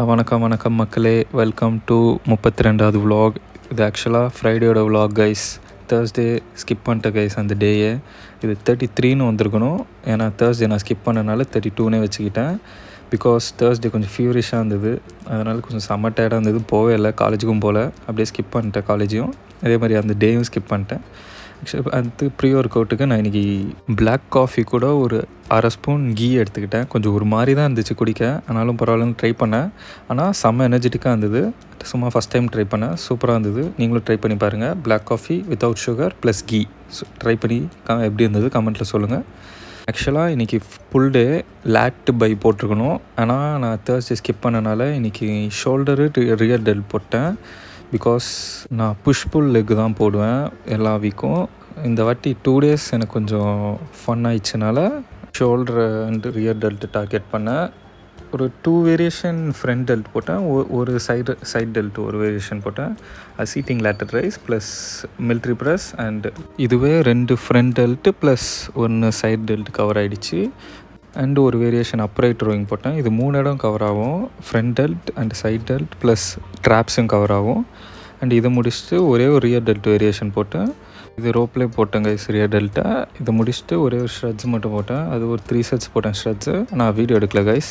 வணக்கம் வணக்கம் மக்களே, வெல்கம் டு 32வது விலாக். இது ஆக்சுவலாக ஃப்ரைடேயோட விலாக் கைஸ். தேர்ஸ்டே ஸ்கிப் பண்ணிட்டேன் கைஸ் அந்த டேயை. இது 33ன்னு வந்திருக்கணும், ஏன்னா தேர்ஸ்டே நான் ஸ்கிப் பண்ணனால 32னே வச்சுக்கிட்டேன். பிகாஸ் தேர்ஸ்டே கொஞ்சம் ஃபீவரிஷாக இருந்தது, அதனால் கொஞ்சம் செம்ம டயர்டாக இருந்தது. போவே இல்லை, காலேஜுக்கும் போகல, அப்படியே ஸ்கிப் பண்ணிட்டேன் காலேஜையும், அதே மாதிரி அந்த டேயும் ஸ்கிப் பண்ணிட்டேன். ஆக்சுவலி அது ப்ரீ ஒர்க் அவுட்டுக்கு நான் இன்றைக்கி பிளாக் காஃபி கூட ஒரு அரை ஸ்பூன் கீ எடுத்துக்கிட்டேன். கொஞ்சம் ஒரு மாதிரி தான் இருந்துச்சு குடிக்க, ஆனாலும் பரவாயில்லன்னு ட்ரை பண்ணேன். ஆனால் செம்ம எனர்ஜெட்டிக்காக இருந்தது. சும்மா ஃபஸ்ட் டைம் ட்ரை பண்ணேன், சூப்பராக இருந்தது. நீங்களும் ட்ரை பண்ணி பாருங்கள். Black coffee without sugar plus ghee try பண்ணி எப்படி இருந்தது கமெண்ட்டில் சொல்லுங்கள். ஆக்சுவலாக இன்றைக்கி ஃபுல் டே லேட் பை போட்டிருக்கணும், ஆனால் நான் தேர்ஸ்டே ஸ்கிப் பண்ணனால இன்றைக்கி ஷோல்டரு ரியர் டெல் போட்டேன். பிகாஸ் நான் புஷ் புல் லெக் தான் போடுவேன் எல்லா வீக்கும். இந்த வாட்டி 2 days எனக்கு கொஞ்சம் ஃபன் ஆயிடுச்சுனால shoulder and rear delt target பண்ணேன். ஒரு 2 வேரியேஷன் ஃப்ரண்ட் டெல்ட் போட்டேன், ஒரு சைட் டெல்ட் ஒரு வேரியேஷன் போட்டேன். அது seated lateral raise plus military press, and இதுவே 2 front delt plus 1 side delt cover ஆகிடுச்சு. அண்டு ஒரு வேரியேஷன் அப்ரைட் ரோயிங் போட்டேன். இது 3 இடம் கவர் ஆகும், front delt and side delt plus ட்ராப்ஸும் கவர் ஆகும். அண்ட் இதை முடிச்சுட்டு ஒரே ஒரு ரியர் டெல்ட் வேரியேஷன் போட்டேன். இது ரோப்லேயே போட்டேன் கைஸ் ரியர் டெல்ட்டை. இதை முடிச்சுட்டு ஒரே ஒரு ஷ்ரெட்ஸ் மட்டும் போட்டேன், அது ஒரு 3 sets போட்டேன் ஷ்ரெட்ஸு. நான் வீடியோ எடுக்கல கைஸ்.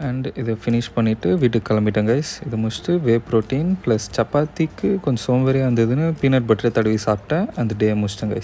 அண்ட் இதை ஃபினிஷ் பண்ணிவிட்டு வீட்டுக்கு கிளம்பிட்டேன் கைஸ். இதை முடிச்சுட்டு வே ப்ரோட்டீன் ப்ளஸ் சப்பாத்திக்கு கொஞ்சம் சோம்பேறியாக இருந்ததுன்னு பீனட் பட்டரை தடவி சாப்பிட்டேன். அந்த டே முடிச்சிட்டேன் கைஸ்.